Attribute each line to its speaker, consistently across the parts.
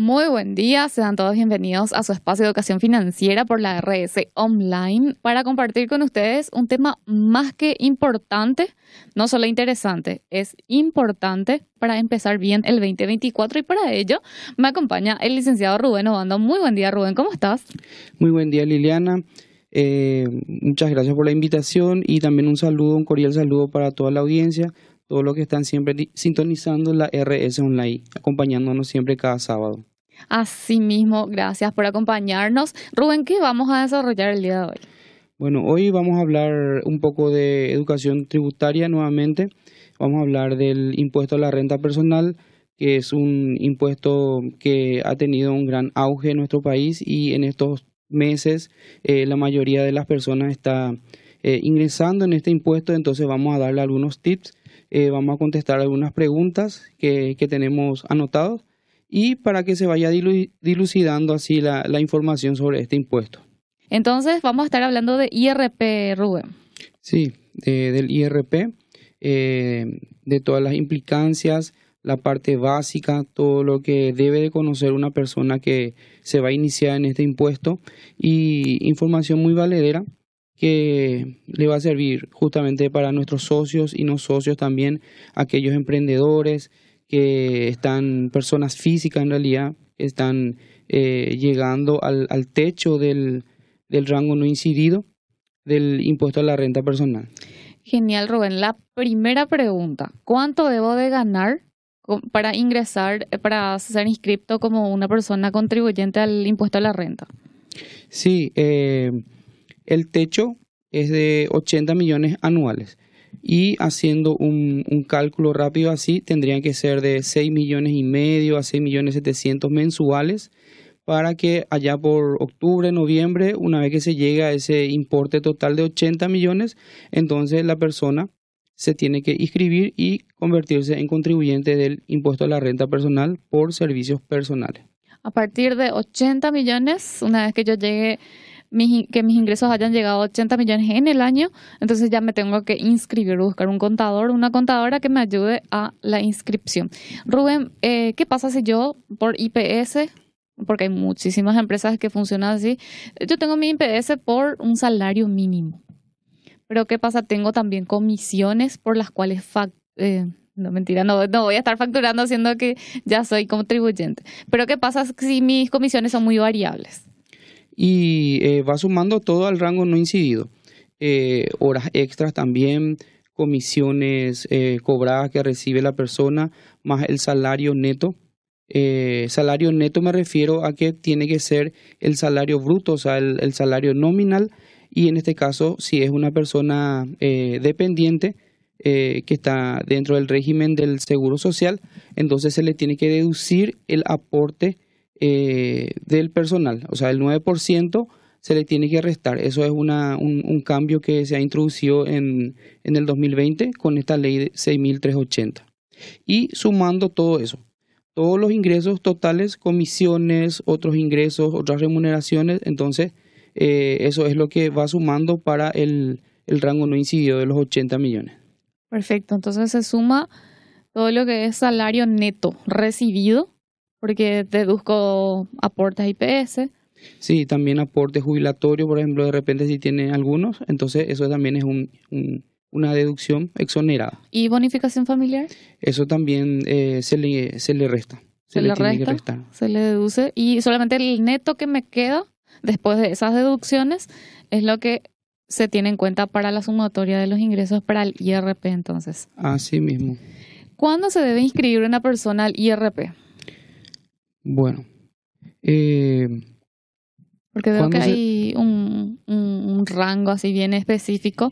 Speaker 1: Muy buen día, sean todos bienvenidos a su espacio de educación financiera por la RS Online para compartir con ustedes un tema más que importante, no solo interesante, es importante para empezar bien el 2024 y para ello me acompaña el licenciado Rubén Obando. Muy buen día, Rubén, ¿cómo estás?
Speaker 2: Muy buen día, Liliana. Muchas gracias por la invitación y también un cordial saludo para toda la audiencia, todos los que están siempre sintonizando la RS Online, acompañándonos siempre cada sábado.
Speaker 1: Asimismo, gracias por acompañarnos. Rubén, ¿qué vamos a desarrollar el día de hoy?
Speaker 2: Bueno, hoy vamos a hablar un poco de educación tributaria nuevamente. Vamos a hablar del impuesto a la renta personal, que es un impuesto que ha tenido un gran auge en nuestro país y en estos meses la mayoría de las personas está ingresando en este impuesto, entonces vamos a darle algunos tips, vamos a contestar algunas preguntas que tenemos anotados y para que se vaya dilucidando así la información sobre este impuesto.
Speaker 1: Entonces vamos a estar hablando de IRP, Rubén.
Speaker 2: Sí, del IRP, de todas las implicancias, la parte básica, todo lo que debe de conocer una persona que se va a iniciar en este impuesto y información muy valedera que le va a servir justamente para nuestros socios y no socios también, aquellos emprendedores que están, personas físicas en realidad, están llegando al techo del rango no incidido del impuesto a la renta personal.
Speaker 1: Genial, Rubén. La primera pregunta, ¿cuánto debo de ganar para ingresar, para ser inscripto como una persona contribuyente al impuesto a la renta?
Speaker 2: Sí, el techo es de 80 millones anuales y haciendo un cálculo rápido así tendrían que ser de 6 millones y medio a 6 millones 700 mensuales para que allá por octubre, noviembre, una vez que se llegue a ese importe total de 80 millones, entonces la persona se tiene que inscribir y convertirse en contribuyente del impuesto a la renta personal por servicios personales.
Speaker 1: A partir de 80 millones, una vez que yo llegue, que mis ingresos hayan llegado a 80 millones en el año, entonces ya me tengo que inscribir, buscar un contador, una contadora que me ayude a la inscripción. Rubén, ¿qué pasa si yo por IPS, porque hay muchísimas empresas que funcionan así, yo tengo mi IPS por un salario mínimo? Pero ¿qué pasa? Tengo también comisiones por las cuales no, mentira, no voy a estar facturando haciendo que ya soy contribuyente. Pero ¿qué pasa si mis comisiones son muy variables?
Speaker 2: Y va sumando todo al rango no incidido. Horas extras también, comisiones cobradas que recibe la persona, más el salario neto. Salario neto me refiero a que tiene que ser el salario bruto, o sea, el salario nominal. Y en este caso, si es una persona dependiente que está dentro del régimen del Seguro Social, entonces se le tiene que deducir el aporte del personal, o sea, el 9% se le tiene que restar. Eso es un cambio que se ha introducido en el 2020 con esta ley de 6.380. Y sumando todo eso, todos los ingresos totales, comisiones, otros ingresos, otras remuneraciones, entonces eso es lo que va sumando para el rango no incidido de los 80 millones.
Speaker 1: Perfecto, entonces se suma todo lo que es salario neto recibido, porque deduzco aportes a IPS.
Speaker 2: Sí, también aporte jubilatorio, por ejemplo, de repente si tiene algunos, entonces eso también es una deducción exonerada.
Speaker 1: ¿Y bonificación familiar?
Speaker 2: Eso también se le resta.
Speaker 1: Se le
Speaker 2: tiene
Speaker 1: resta,
Speaker 2: que restar.
Speaker 1: se le deduce y solamente el neto que me queda después de esas deducciones es lo que se tiene en cuenta para la sumatoria de los ingresos para el IRP entonces.
Speaker 2: Así mismo.
Speaker 1: ¿Cuándo se debe inscribir una persona al IRP?
Speaker 2: Bueno,
Speaker 1: porque veo que hay un rango así bien específico.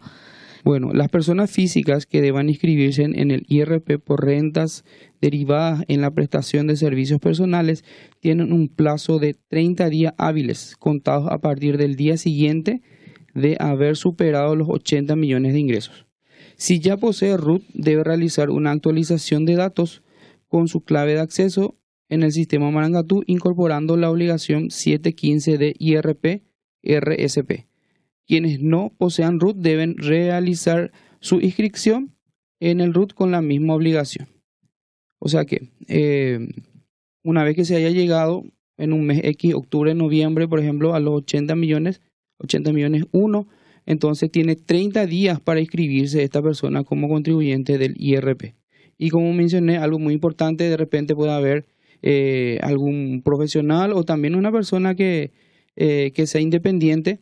Speaker 2: Bueno, las personas físicas que deban inscribirse en el IRP por rentas derivadas en la prestación de servicios personales tienen un plazo de 30 días hábiles contados a partir del día siguiente de haber superado los 80 millones de ingresos. Si ya posee RUT, debe realizar una actualización de datos con su clave de acceso en el sistema Marangatú, incorporando la obligación 715 de IRP RSP. Quienes no posean RUT deben realizar su inscripción en el RUT con la misma obligación. O sea que una vez que se haya llegado en un mes X, octubre, noviembre, por ejemplo, a los 80 millones uno, entonces tiene 30 días para inscribirse esta persona como contribuyente del IRP. Y como mencioné, algo muy importante, de repente puede haber algún profesional o también una persona que sea independiente,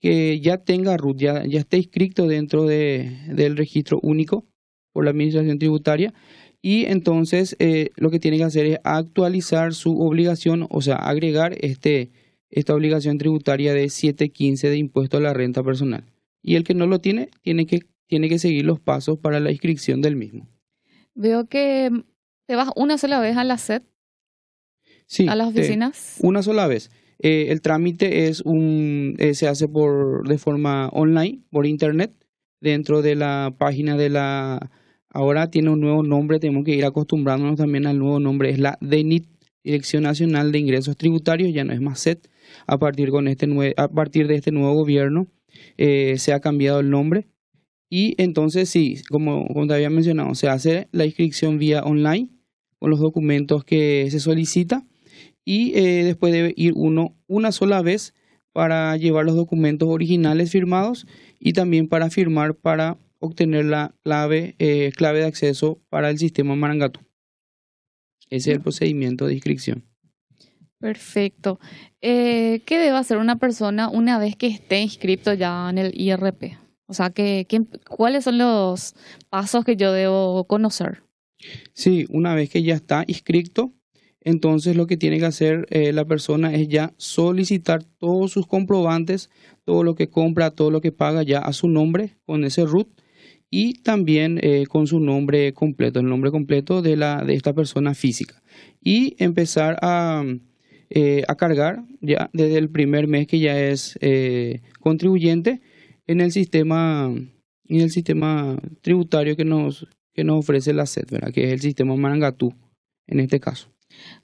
Speaker 2: que ya tenga RUT, ya esté inscrito dentro del registro único por la Administración Tributaria, y entonces lo que tiene que hacer es actualizar su obligación, o sea, agregar esta obligación tributaria de 715 de impuesto a la renta personal. Y el que no lo tiene, tiene que seguir los pasos para la inscripción del mismo.
Speaker 1: Veo que te vas una sola vez a la SED,
Speaker 2: Sí,
Speaker 1: a las oficinas.
Speaker 2: una sola vez. El trámite se hace de forma online, por internet, dentro de la página de la... Ahora tiene un nuevo nombre, tenemos que ir acostumbrándonos también al nuevo nombre, es la DENIT, Dirección Nacional de Ingresos Tributarios, ya no es más SET. A partir de este nuevo gobierno se ha cambiado el nombre, y entonces sí, como te había mencionado, se hace la inscripción vía online con los documentos que se solicita, y después debe ir uno una sola vez para llevar los documentos originales firmados y también para firmar para obtener la clave de acceso para el sistema Marangatu. Ese es el procedimiento de inscripción.
Speaker 1: Perfecto. ¿Qué debe hacer una persona una vez que esté inscrito ya en el IRP? O sea, ¿cuáles son los pasos que yo debo conocer?
Speaker 2: Sí, una vez que ya está inscrito, entonces lo que tiene que hacer la persona es ya solicitar todos sus comprobantes, todo lo que compra, todo lo que paga ya a su nombre con ese RUT, y también con su nombre completo, el nombre completo de esta persona física. Y empezar a cargar ya desde el primer mes que ya es contribuyente en el sistema tributario que nos ofrece la SED, ¿verdad? Que es el sistema Marangatu en este caso.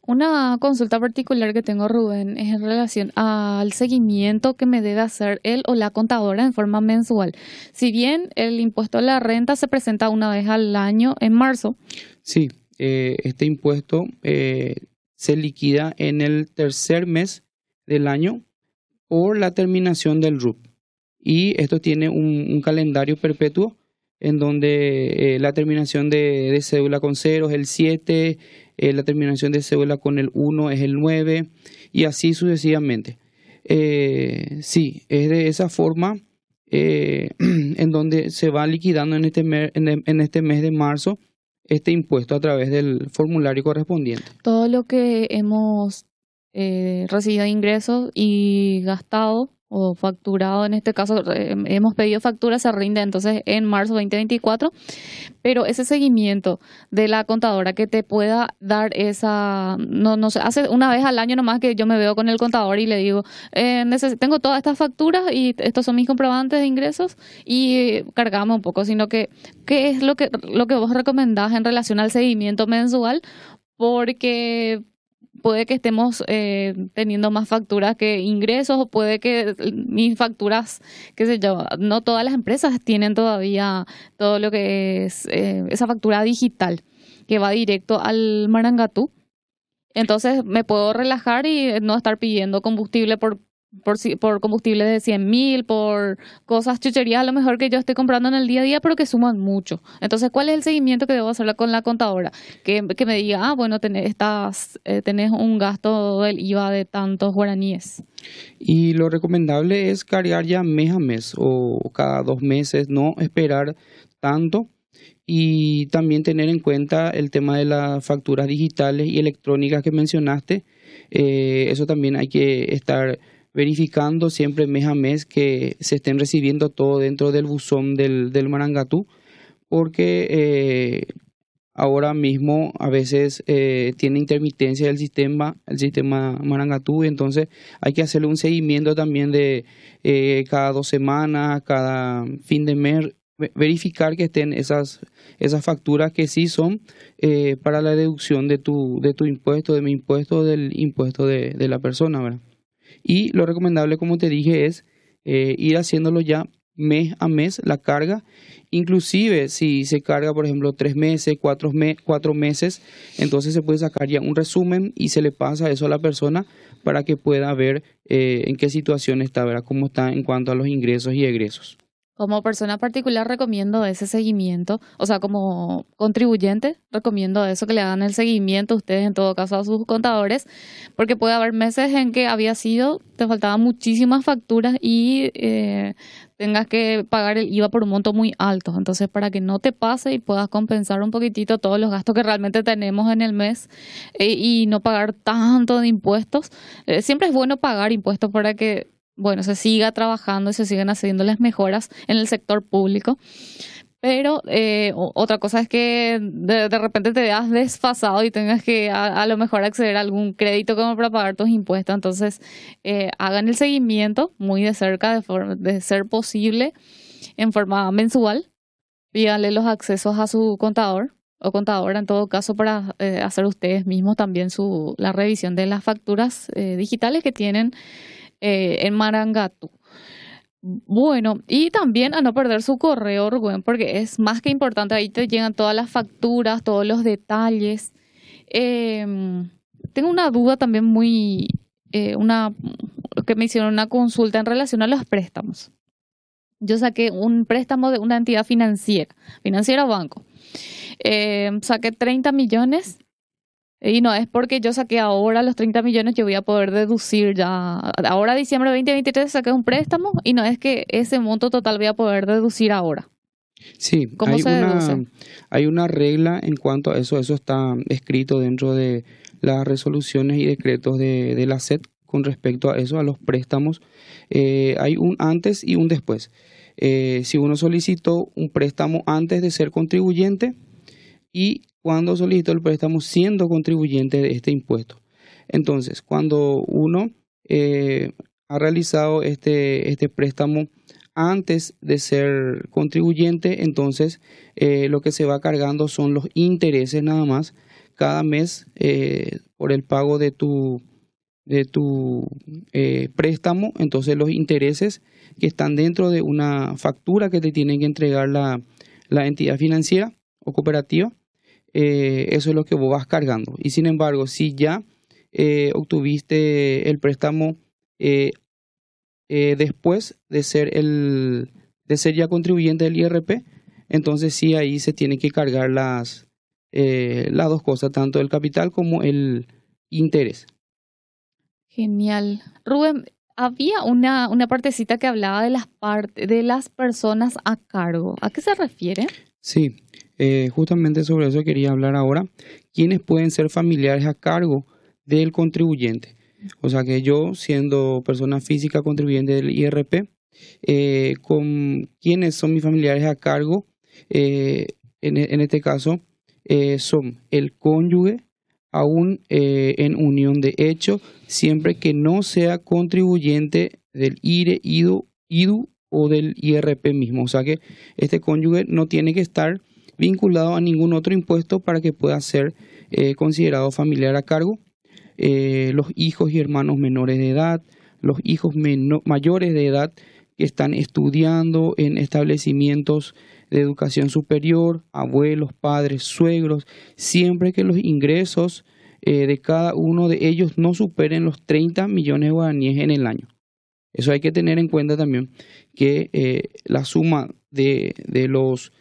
Speaker 1: Una consulta particular que tengo, Rubén, es en relación al seguimiento que me debe hacer él o la contadora en forma mensual. Si bien el impuesto a la renta se presenta una vez al año en marzo.
Speaker 2: Sí, este impuesto se liquida en el tercer mes del año por la terminación del RUP. Y esto tiene un calendario perpetuo en donde la terminación de cédula con 0 es el 7, la terminación de cédula con el 1 es el 9, y así sucesivamente. Sí, es de esa forma en donde se va liquidando en este mes de marzo este impuesto a través del formulario correspondiente.
Speaker 1: Todo lo que hemos recibido de ingresos y gastado o facturado, en este caso hemos pedido factura, se rinde entonces en marzo 2024, pero ese seguimiento de la contadora que te pueda dar no sé, hace una vez al año nomás que yo me veo con el contador y le digo, tengo todas estas facturas y estos son mis comprobantes de ingresos, y cargamos un poco, sino que, ¿qué es lo que vos recomendás en relación al seguimiento mensual? Porque puede que estemos teniendo más facturas que ingresos, o puede que mis facturas, qué sé yo, no todas las empresas tienen todavía todo lo que es esa factura digital que va directo al Marangatu. Entonces me puedo relajar y no estar pidiendo combustible por combustible de 100.000, por cosas chucherías a lo mejor que yo estoy comprando en el día a día, pero que suman mucho. Entonces, ¿cuál es el seguimiento que debo hacer con la contadora? Que me diga, bueno, tenés un gasto del IVA de tantos guaraníes.
Speaker 2: Y lo recomendable es cargar ya mes a mes o cada 2 meses, no esperar tanto. Y también tener en cuenta el tema de las facturas digitales y electrónicas que mencionaste. Eso también hay que estar verificando siempre mes a mes que se estén recibiendo todo dentro del buzón del Marangatu, porque ahora mismo a veces tiene intermitencia el sistema Marangatu, entonces hay que hacerle un seguimiento también de cada 2 semanas, cada fin de mes, verificar que estén esas facturas que sí son para la deducción de tu impuesto, de mi impuesto, del impuesto de la persona, ¿verdad? Y lo recomendable, como te dije, es ir haciéndolo ya mes a mes la carga. Inclusive si se carga, por ejemplo, 3 meses, 4 meses, entonces se puede sacar ya un resumen y se le pasa eso a la persona para que pueda ver en qué situación está, ¿verdad? Cómo está en cuanto a los ingresos y egresos.
Speaker 1: Como persona particular recomiendo ese seguimiento, o sea, como contribuyente recomiendo eso, que le hagan el seguimiento ustedes en todo caso a sus contadores, porque puede haber meses en que te faltaban muchísimas facturas y tengas que pagar el IVA por un monto muy alto. Entonces, para que no te pase y puedas compensar un poquitito todos los gastos que realmente tenemos en el mes y no pagar tanto de impuestos, siempre es bueno pagar impuestos para que bueno, se siga trabajando y se sigan haciendo las mejoras en el sector público. Pero otra cosa es que de repente te veas desfasado y tengas que a lo mejor acceder a algún crédito como para pagar tus impuestos. Entonces, hagan el seguimiento muy de cerca, de ser posible, en forma mensual. Pídanle los accesos a su contador o contadora en todo caso para hacer ustedes mismos también la revisión de las facturas digitales que tienen en Marangatu. Bueno, y también a no perder su correo, Rubén, porque es más que importante, ahí te llegan todas las facturas, todos los detalles. Tengo una duda también que me hicieron una consulta en relación a los préstamos. Yo saqué un préstamo de una entidad financiera o banco. Saqué 30 millones. Y no es porque yo saqué ahora los 30 millones, yo voy a poder deducir ya. Ahora, diciembre de 2023, saqué un préstamo y no es que ese monto total voy a poder deducir ahora.
Speaker 2: Sí,
Speaker 1: ¿Cómo se deduce?
Speaker 2: hay una regla en cuanto a eso. Eso está escrito dentro de las resoluciones y decretos de la SED con respecto a eso, a los préstamos. Hay un antes y un después. Si uno solicitó un préstamo antes de ser contribuyente y cuando solicitó el préstamo siendo contribuyente de este impuesto. Entonces, cuando uno ha realizado este préstamo antes de ser contribuyente, entonces lo que se va cargando son los intereses nada más cada mes por el pago de tu préstamo. Entonces los intereses que están dentro de una factura que te tienen que entregar la entidad financiera o cooperativa, eso es lo que vos vas cargando. Y sin embargo, si ya obtuviste el préstamo después de ser ya contribuyente del IRP, entonces sí, ahí se tienen que cargar las dos cosas, tanto el capital como el interés.
Speaker 1: Genial. Rubén, había una partecita que hablaba de las personas a cargo. ¿A qué se refiere?
Speaker 2: Sí, justamente sobre eso quería hablar ahora. ¿Quiénes pueden ser familiares a cargo del contribuyente? O sea que yo, siendo persona física contribuyente del IRP, con quiénes son mis familiares a cargo, en este caso, son el cónyuge, aún en unión de hecho, siempre que no sea contribuyente del IRE, IDU o del IRP mismo. O sea que este cónyuge no tiene que estar vinculado a ningún otro impuesto para que pueda ser considerado familiar a cargo. Los hijos y hermanos menores de edad, los hijos mayores de edad que están estudiando en establecimientos de educación superior, abuelos, padres, suegros, siempre que los ingresos de cada uno de ellos no superen los 30 millones de guaraníes en el año. Eso hay que tener en cuenta también, que la suma de los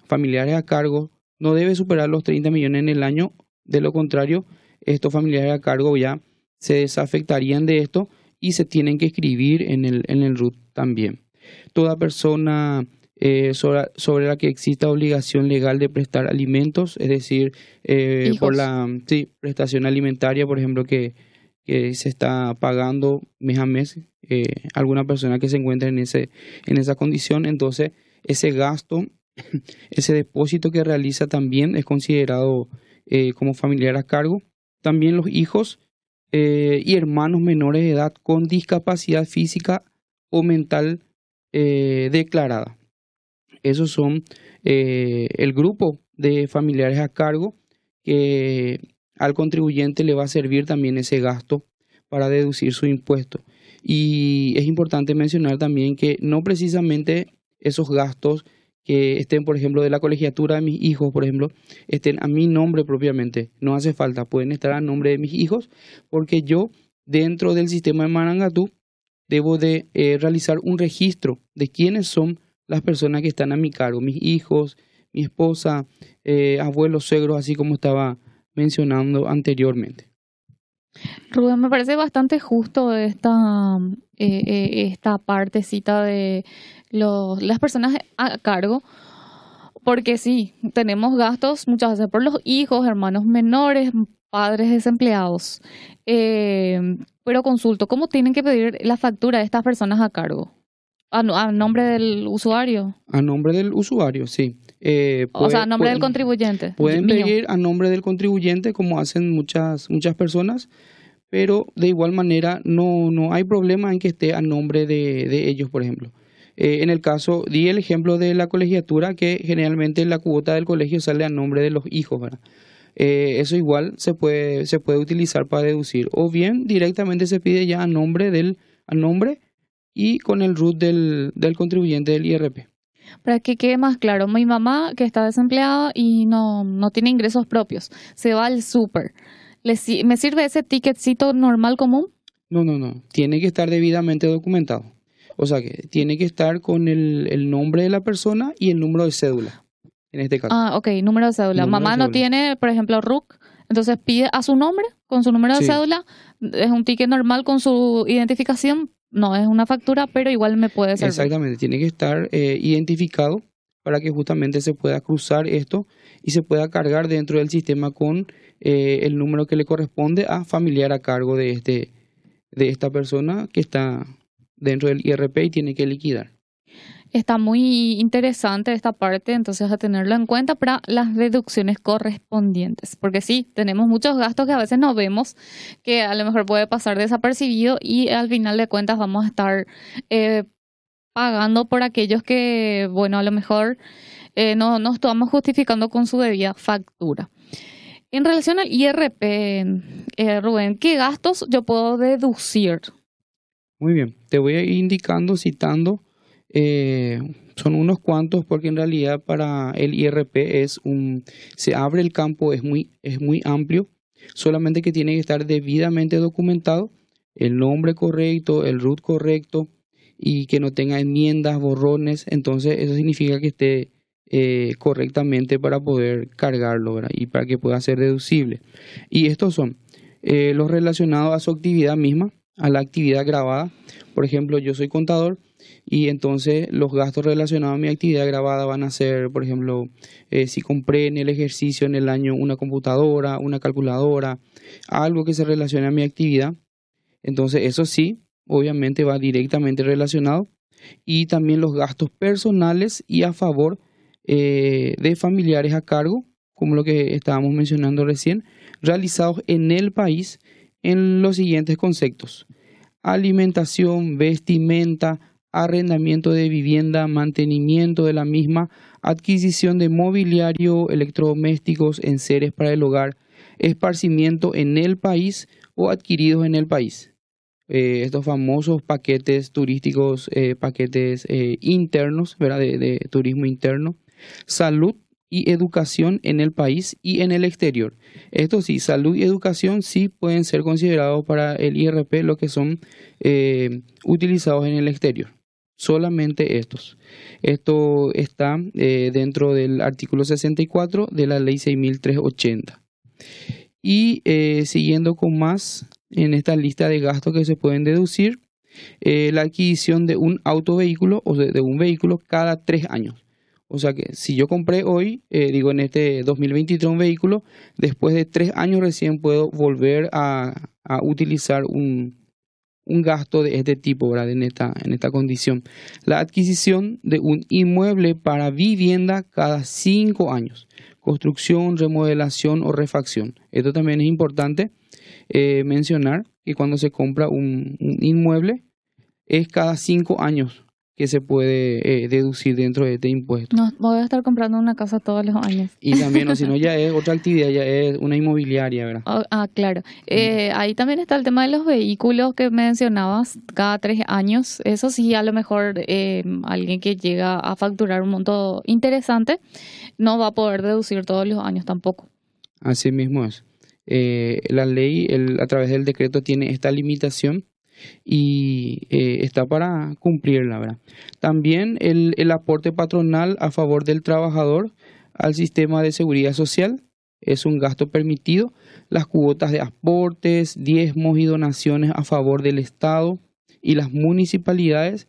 Speaker 2: familiares a cargo no debe superar los 30 millones en el año. De lo contrario, estos familiares a cargo ya se desafectarían de esto y se tienen que inscribir en el RUT también. Toda persona sobre la que exista obligación legal de prestar alimentos, es decir, por la prestación alimentaria, por ejemplo, que se está pagando mes a mes, alguna persona que se encuentra en esa condición, entonces ese gasto, ese depósito que realiza también es considerado como familiar a cargo. También los hijos y hermanos menores de edad con discapacidad física o mental declarada. Esos son el grupo de familiares a cargo que al contribuyente le va a servir también ese gasto para deducir su impuesto. Y es importante mencionar también que no precisamente esos gastos que estén, por ejemplo, de la colegiatura de mis hijos, por ejemplo, estén a mi nombre propiamente. No hace falta, pueden estar a nombre de mis hijos, porque yo, dentro del sistema de Marangatú, debo de realizar un registro de quiénes son las personas que están a mi cargo, mis hijos, mi esposa, abuelos, suegros, así como estaba mencionando anteriormente.
Speaker 1: Rubén, me parece bastante justo esta partecita de las personas a cargo, porque sí, tenemos gastos muchas veces por los hijos, hermanos menores, padres desempleados. Eh, pero consulto, ¿cómo tienen que pedir la factura de estas personas a cargo? A nombre del usuario,
Speaker 2: A nombre del usuario, sí.
Speaker 1: o sea, a nombre del contribuyente,
Speaker 2: Pueden
Speaker 1: mío.
Speaker 2: pedir a nombre del contribuyente, como hacen muchas personas, pero de igual manera no hay problema en que esté a nombre de ellos, por ejemplo. En el caso, di el ejemplo de la colegiatura, que generalmente la cuota del colegio sale a nombre de los hijos, ¿verdad? Eso igual se puede utilizar para deducir. O bien directamente se pide ya a nombre y con el RUT del contribuyente del IRP.
Speaker 1: Para que quede más claro, mi mamá que está desempleada y no tiene ingresos propios, se va al súper. ¿Me sirve ese ticketcito normal común?
Speaker 2: No. Tiene que estar debidamente documentado. O sea que tiene que estar con el nombre de la persona y el número de cédula, en este caso.
Speaker 1: Ah, ok, número de cédula.
Speaker 2: Número de
Speaker 1: Mamá no
Speaker 2: cédula.
Speaker 1: tiene, por ejemplo, RUC, entonces pide a su nombre con su número de
Speaker 2: Sí,
Speaker 1: cédula. Es un ticket normal con su identificación. No es una factura, pero igual me puede servir.
Speaker 2: exactamente. Tiene que estar identificado para que justamente se pueda cruzar esto y se pueda cargar dentro del sistema con el número que le corresponde a familiar a cargo de esta persona que está dentro del IRP y tiene que liquidar.
Speaker 1: Está muy interesante esta parte, entonces a tenerlo en cuenta para las deducciones correspondientes, porque sí, tenemos muchos gastos que a veces no vemos, que a lo mejor puede pasar desapercibido y al final de cuentas vamos a estar eh, pagando por aquellos que, bueno, a lo mejor no estamos justificando con su debida factura. En relación al IRP, Rubén, ¿qué gastos yo puedo deducir?
Speaker 2: Muy bien, te voy a ir indicando, citando, eh, son unos cuantos porque en realidad para el IRP se abre el campo, es muy amplio, solamente que tiene que estar debidamente documentado, el nombre correcto, el RUT correcto y que no tenga enmiendas, borrones, entonces eso significa que esté correctamente para poder cargarlo, ¿verdad? Y para que pueda ser deducible. Y estos son los relacionados a su actividad misma, a la actividad grabada. Por ejemplo, yo soy contador y entonces los gastos relacionados a mi actividad grabada van a ser, por ejemplo, si compré en el ejercicio en el año una computadora, una calculadora, algo que se relacione a mi actividad. Entonces eso sí, obviamente va directamente relacionado. Y también los gastos personales y a favor de familiares a cargo, como lo que estábamos mencionando recién, realizados en el país en los siguientes conceptos: alimentación, vestimenta, arrendamiento de vivienda, mantenimiento de la misma, adquisición de mobiliario, electrodomésticos, enseres para el hogar, esparcimiento en el país o adquiridos en el país. Estos famosos paquetes turísticos, paquetes internos, ¿verdad? De turismo interno, salud y educación en el país y en el exterior. Esto sí, salud y educación sí pueden ser considerados para el IRP lo que son utilizados en el exterior. Solamente estos. Esto está dentro del artículo 64 de la ley 6.380. Y siguiendo con más en esta lista de gastos que se pueden deducir, la adquisición de un autovehículo o de un vehículo cada 3 años. O sea que si yo compré hoy, en este 2023 un vehículo, después de 3 años recién puedo volver a utilizar un gasto de este tipo, ¿verdad? En esta condición. La adquisición de un inmueble para vivienda cada 5 años. Construcción, remodelación o refacción. Esto también es importante mencionar que cuando se compra un inmueble es cada 5 años que se puede deducir dentro de este impuesto.
Speaker 1: No, voy a estar comprando una casa todos los años.
Speaker 2: Y también, o si no, ya es otra actividad, ya es una inmobiliaria, ¿verdad?
Speaker 1: Claro. Ahí también está el tema de los vehículos que mencionabas, cada 3 años. Eso sí, a lo mejor alguien que llega a facturar un monto interesante no va a poder deducir todos los años tampoco.
Speaker 2: Así mismo es. La ley, a través del decreto, tiene esta limitación y está para cumplirla, ¿verdad? También el aporte patronal a favor del trabajador al sistema de seguridad social es un gasto permitido. Las cuotas de aportes, diezmos y donaciones a favor del Estado y las municipalidades,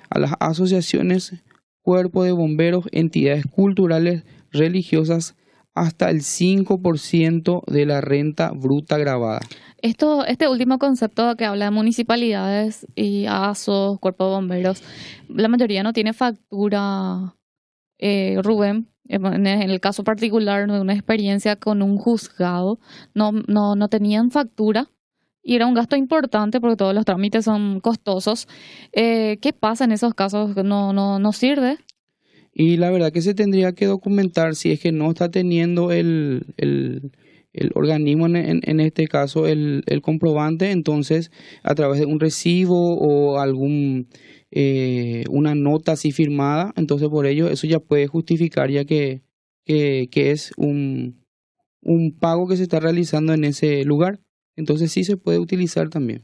Speaker 2: a las asociaciones, cuerpo de bomberos, entidades culturales, religiosas, hasta el 5% de la renta bruta gravada.
Speaker 1: Este último concepto que habla de municipalidades y ASOS, cuerpo de bomberos, la mayoría no tiene factura, Rubén. En el caso particular de una experiencia con un juzgado, no tenían factura y era un gasto importante porque todos los trámites son costosos. ¿Qué pasa en esos casos? ¿No sirve?
Speaker 2: Y la verdad que se tendría que documentar si es que no está teniendo el organismo, en este caso el comprobante, entonces a través de un recibo o una nota así firmada, entonces por ello eso ya puede justificar ya que es un pago que se está realizando en ese lugar, entonces sí se puede utilizar también.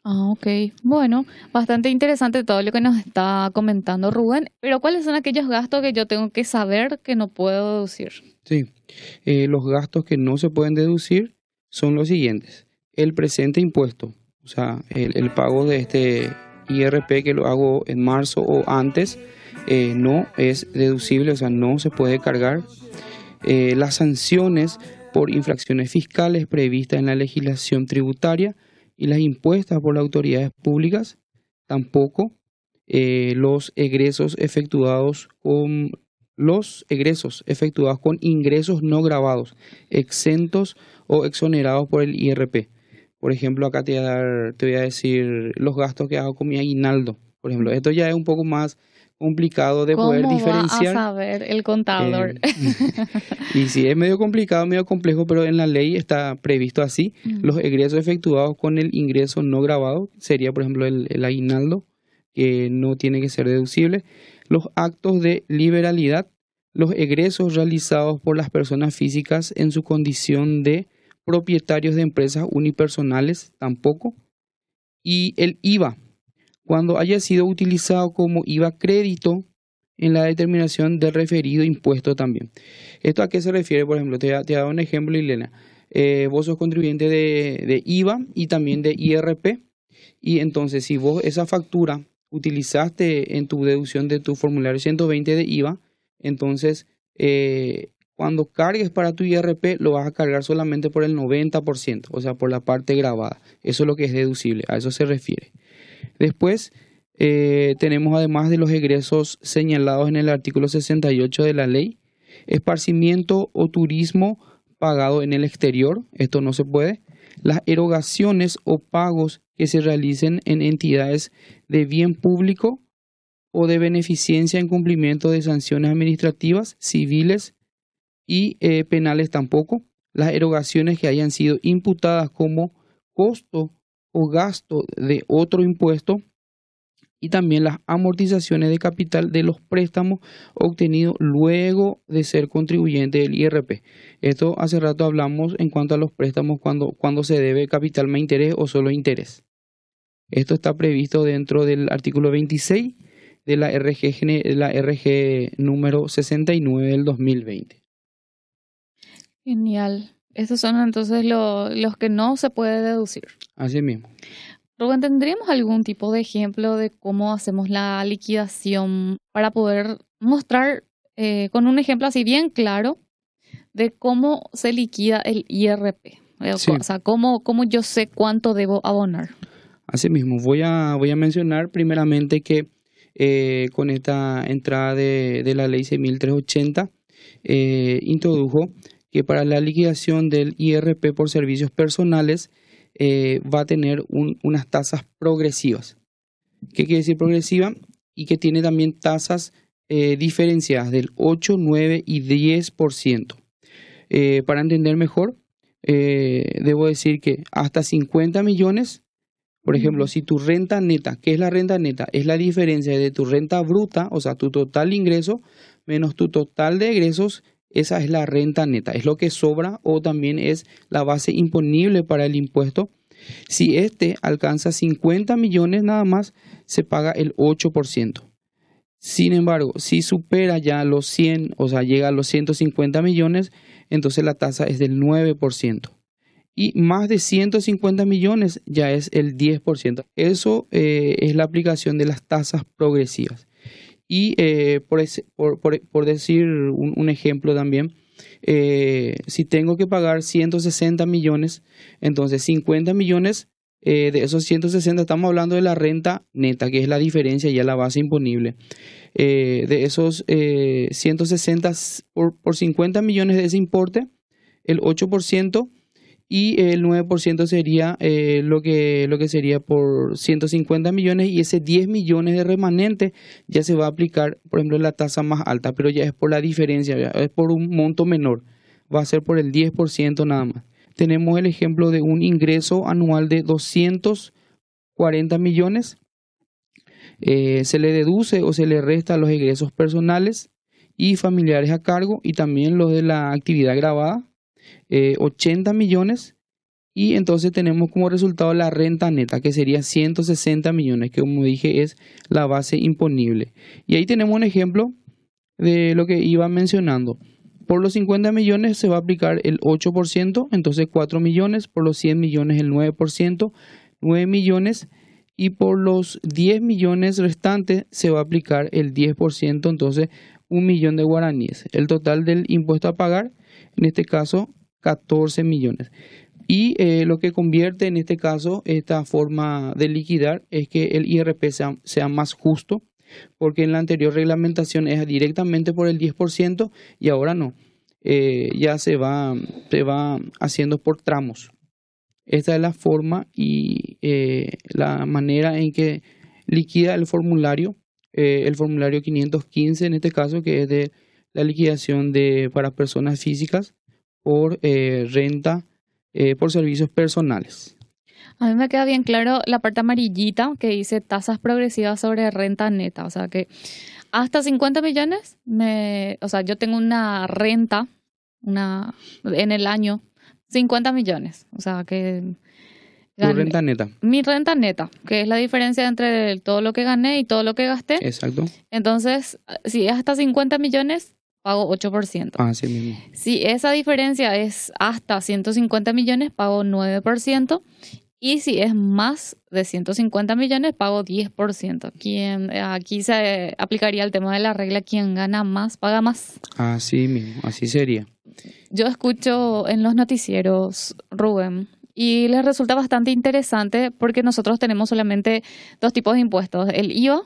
Speaker 1: Ok. Bueno, bastante interesante todo lo que nos está comentando Rubén, pero ¿cuáles son aquellos gastos que yo tengo que saber que no puedo deducir?
Speaker 2: Sí, los gastos que no se pueden deducir son los siguientes. El presente impuesto, o sea, el pago de este IRP que lo hago en marzo o antes, no es deducible, o sea, no se puede cargar. Las sanciones por infracciones fiscales previstas en la legislación tributaria y las impuestas por las autoridades públicas, tampoco. Los egresos efectuados con ingresos no gravados, exentos o exonerados por el IRP. Por ejemplo, acá te voy a decir los gastos que hago con mi aguinaldo. Por ejemplo, esto ya es un poco más complicado de poder diferenciar.
Speaker 1: ¿Cómo va a saber el contador?
Speaker 2: Y sí, es medio complicado, medio complejo, pero en la ley está previsto así. Los egresos efectuados con el ingreso no grabado sería, por ejemplo, el aguinaldo, que no tiene que ser deducible. Los actos de liberalidad, los egresos realizados por las personas físicas en su condición de propietarios de empresas unipersonales, tampoco. Y el IVA, cuando haya sido utilizado como IVA crédito en la determinación del referido impuesto también. ¿Esto a qué se refiere? Por ejemplo, te he dado un ejemplo, Ilena. Vos sos contribuyente de IVA y también de IRP. Y entonces, si vos esa factura utilizaste en tu deducción de tu formulario 120 de IVA, entonces cuando cargues para tu IRP lo vas a cargar solamente por el 90%, o sea, por la parte grabada. Eso es lo que es deducible, a eso se refiere. Después tenemos, además de los egresos señalados en el artículo 68 de la ley, esparcimiento o turismo pagado en el exterior, esto no se puede. Las erogaciones o pagos que se realicen en entidades de bien público o de beneficencia en cumplimiento de sanciones administrativas, civiles y penales tampoco. Las erogaciones que hayan sido imputadas como costo o gasto de otro impuesto y también las amortizaciones de capital de los préstamos obtenidos luego de ser contribuyente del IRP. Esto hace rato hablamos en cuanto a los préstamos cuando se debe capital más interés o solo interés. Esto está previsto dentro del artículo 26 de la RG número 69 del 2020.
Speaker 1: Genial. Esos son entonces los que no se puede deducir.
Speaker 2: Así mismo.
Speaker 1: Rubén, ¿tendríamos algún tipo de ejemplo de cómo hacemos la liquidación para poder mostrar con un ejemplo así bien claro de cómo se liquida el IRP?
Speaker 2: Sí.
Speaker 1: O sea, cómo yo sé cuánto debo abonar.
Speaker 2: Así mismo, voy a mencionar primeramente que con esta entrada de la ley 6.380 introdujo que para la liquidación del IRP por servicios personales va a tener unas tasas progresivas. ¿Qué quiere decir progresiva? y que tiene también tasas diferenciadas del 8, 9 y 10%. Para entender mejor, debo decir que hasta 50 millones, por ejemplo, si tu renta neta, ¿qué es la renta neta? Es la diferencia de tu renta bruta, o sea, tu total ingreso, menos tu total de egresos. Esa es la renta neta, es lo que sobra o también es la base imponible para el impuesto. Si este alcanza 50 millones nada más, se paga el 8%. Sin embargo, si supera ya los 100, o sea, llega a los 150 millones, entonces la tasa es del 9%. Y más de 150 millones ya es el 10%. Eso es la aplicación de las tasas progresivas. Y por decir un ejemplo también, si tengo que pagar 160 millones, entonces 50 millones de esos 160, estamos hablando de la renta neta, que es la diferencia, ya la base imponible. De esos 160 por 50 millones de ese importe, el 8%. Y el 9% sería lo que sería por 150 millones y ese 10 millones de remanente ya se va a aplicar, por ejemplo, la tasa más alta, pero ya es por la diferencia, ya es por un monto menor, va a ser por el 10% nada más. Tenemos el ejemplo de un ingreso anual de 240 millones, se le deduce o se le resta los ingresos personales y familiares a cargo y también los de la actividad grabada. 80 millones y entonces tenemos como resultado la renta neta que sería 160 millones que como dije es la base imponible y ahí tenemos un ejemplo de lo que iba mencionando. Por los 50 millones se va a aplicar el 8%, entonces 4 millones, por los 100 millones el 9%, 9 millones y por los 10 millones restantes se va a aplicar el 10%, entonces 1 millón de guaraníes. El total del impuesto a pagar, en este caso 14 millones. Y lo que convierte en este caso esta forma de liquidar es que el IRP sea más justo, porque en la anterior reglamentación es directamente por el 10% y ahora no. Ya se va haciendo por tramos. Esta es la forma y la manera en que liquida el formulario 515 en este caso, que es de la liquidación para personas físicas por renta por servicios personales.
Speaker 1: A mí me queda bien claro la parte amarillita que dice tasas progresivas sobre renta neta. O sea que hasta 50 millones, o sea, yo tengo una renta en el año 50 millones. O sea que
Speaker 2: Tu renta neta.
Speaker 1: Mi renta neta, que es la diferencia entre todo lo que gané y todo lo que gasté.
Speaker 2: Exacto.
Speaker 1: Entonces, si es hasta 50 millones, pago 8%.
Speaker 2: Así mismo.
Speaker 1: Si esa diferencia es hasta 150 millones, pago 9%. Y si es más de 150 millones, pago 10%. Aquí se aplicaría el tema de la regla, quien gana más, paga más.
Speaker 2: Así mismo, así sería.
Speaker 1: Yo escucho en los noticieros, Rubén, y les resulta bastante interesante porque nosotros tenemos solamente dos tipos de impuestos, el IVA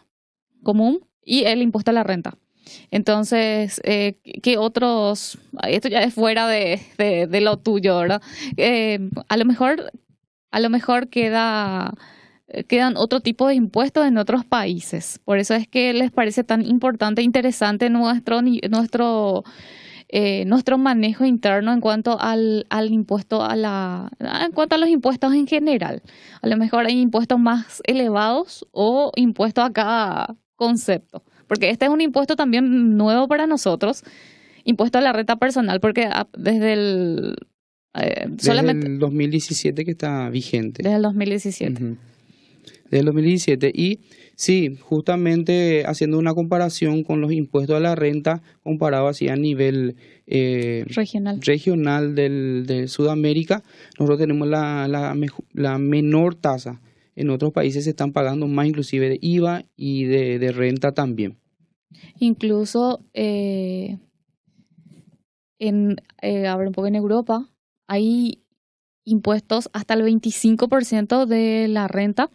Speaker 1: común y el impuesto a la renta. Entonces, ¿qué otros? Esto ya es fuera de lo tuyo, ¿verdad? A lo mejor quedan otro tipo de impuestos en otros países. Por eso es que les parece tan importante e interesante nuestro manejo interno en cuanto al impuesto en cuanto a los impuestos en general. A lo mejor hay impuestos más elevados o impuestos a cada concepto. Porque este es un impuesto también nuevo para nosotros, impuesto a la renta personal, porque desde el
Speaker 2: 2017 que está vigente.
Speaker 1: Desde el 2017.
Speaker 2: Uh-huh. Desde el 2017. Y sí, justamente haciendo una comparación con los impuestos a la renta, comparado así a nivel regional de Sudamérica, nosotros tenemos la menor tasa. En otros países se están pagando más inclusive de IVA y de renta también.
Speaker 1: Incluso ahora un poco en Europa hay impuestos hasta el 25% de la renta,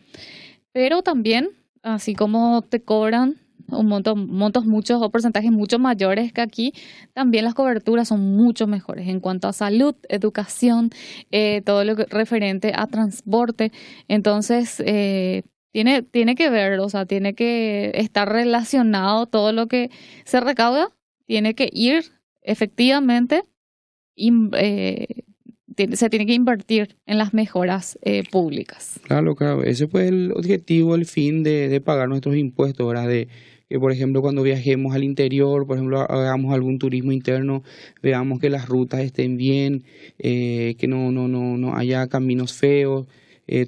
Speaker 1: pero también, así como te cobran montos muchos o porcentajes mucho mayores que aquí, también las coberturas son mucho mejores en cuanto a salud, educación, todo lo referente a transporte. Entonces, tiene que ver, o sea, tiene que estar relacionado todo lo que se recauda, tiene que ir efectivamente, in- eh, se tiene que invertir en las mejoras públicas.
Speaker 2: Claro, claro. Ese fue el objetivo, el fin de pagar nuestros impuestos, ¿verdad? De que, por ejemplo, cuando viajemos al interior, por ejemplo, hagamos algún turismo interno, veamos que las rutas estén bien, que no haya caminos feos,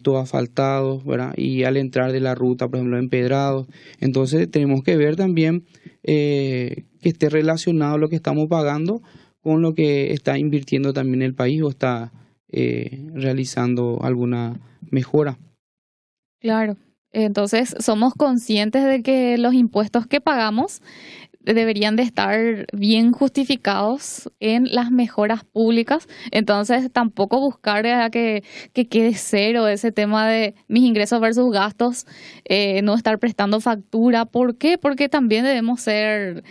Speaker 2: todo asfaltado, ¿verdad? Y al entrar de la ruta, por ejemplo, empedrados. Entonces, tenemos que ver también que esté relacionado lo que estamos pagando con lo que está invirtiendo también el país o está realizando alguna mejora.
Speaker 1: Claro. Entonces, somos conscientes de que los impuestos que pagamos deberían de estar bien justificados en las mejoras públicas. Entonces, tampoco buscar que quede cero ese tema de mis ingresos versus gastos, no estar prestando factura. ¿Por qué? Porque también debemos ser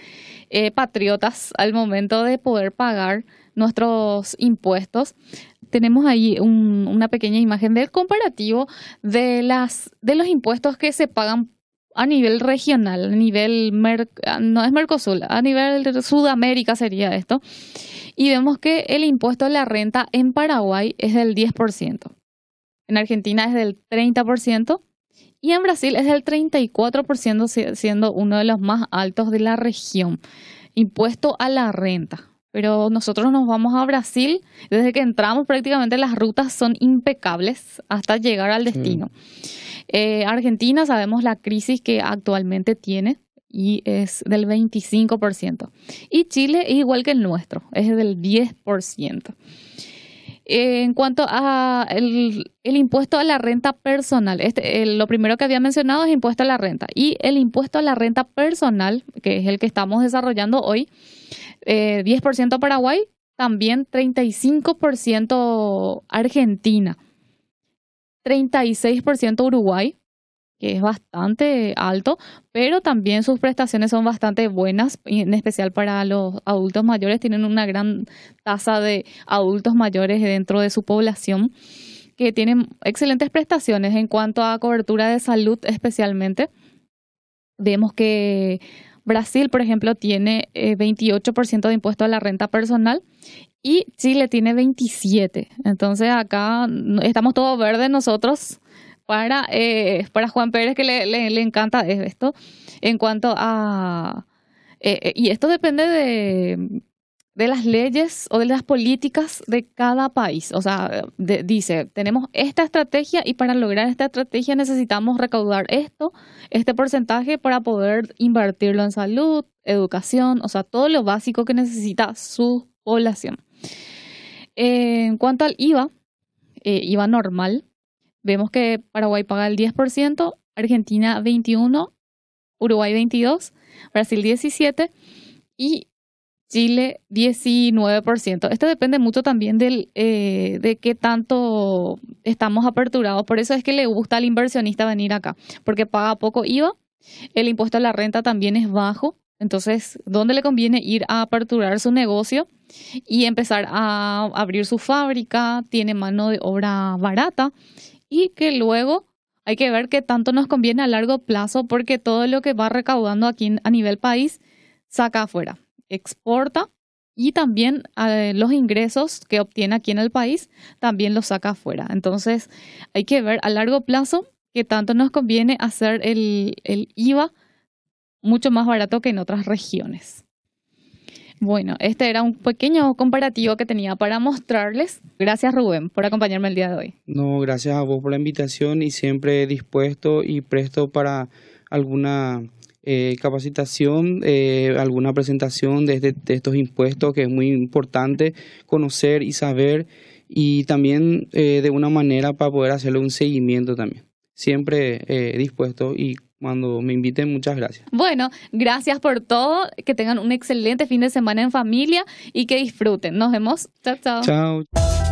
Speaker 1: patriotas al momento de poder pagar nuestros impuestos. Tenemos ahí una pequeña imagen del comparativo de los impuestos que se pagan a nivel regional, a nivel, no es Mercosur, a nivel de Sudamérica sería esto. Y vemos que el impuesto a la renta en Paraguay es del 10%, en Argentina es del 30% y en Brasil es del 34%, siendo uno de los más altos de la región. Impuesto a la renta. Pero nosotros nos vamos a Brasil, desde que entramos prácticamente las rutas son impecables hasta llegar al destino. Argentina sabemos la crisis que actualmente tiene y es del 25%. Y Chile es igual que el nuestro, es del 10%. En cuanto a el impuesto a la renta personal, lo primero que había mencionado es impuesto a la renta. Y el impuesto a la renta personal, que es el que estamos desarrollando hoy, 10% Paraguay, también 35% Argentina, 36% Uruguay, que es bastante alto, pero también sus prestaciones son bastante buenas, en especial para los adultos mayores. Tienen una gran tasa de adultos mayores dentro de su población que tienen excelentes prestaciones en cuanto a cobertura de salud especialmente. Vemos que Brasil, por ejemplo, tiene 28% de impuesto a la renta personal y Chile tiene 27%. Entonces acá estamos todos verdes nosotros para Juan Pérez, que le encanta esto. En cuanto a... y esto depende de las leyes o de las políticas de cada país. O sea, dice, tenemos esta estrategia y para lograr esta estrategia necesitamos recaudar este porcentaje para poder invertirlo en salud, educación, o sea, todo lo básico que necesita su población. En cuanto al IVA, IVA normal, vemos que Paraguay paga el 10%, Argentina 21%, Uruguay 22%, Brasil 17% y Chile 19%. Esto depende mucho también de qué tanto estamos aperturados. Por eso es que le gusta al inversionista venir acá, porque paga poco IVA, el impuesto a la renta también es bajo. Entonces, ¿dónde le conviene ir a aperturar su negocio y empezar a abrir su fábrica? Tiene mano de obra barata y que luego hay que ver qué tanto nos conviene a largo plazo, porque todo lo que va recaudando aquí a nivel país saca afuera, exporta y también los ingresos que obtiene aquí en el país también los saca afuera. Entonces hay que ver a largo plazo qué tanto nos conviene hacer el IVA mucho más barato que en otras regiones. Bueno, este era un pequeño comparativo que tenía para mostrarles. Gracias, Rubén, por acompañarme el día de hoy.
Speaker 2: No, gracias a vos por la invitación y siempre dispuesto y presto para alguna capacitación, alguna presentación de estos impuestos, que es muy importante conocer y saber, y también de una manera para poder hacerle un seguimiento también. Siempre dispuesto, y cuando me inviten, muchas gracias.
Speaker 1: Bueno, gracias por todo, que tengan un excelente fin de semana en familia y que disfruten. Nos vemos. Chao, chao.
Speaker 2: Chao.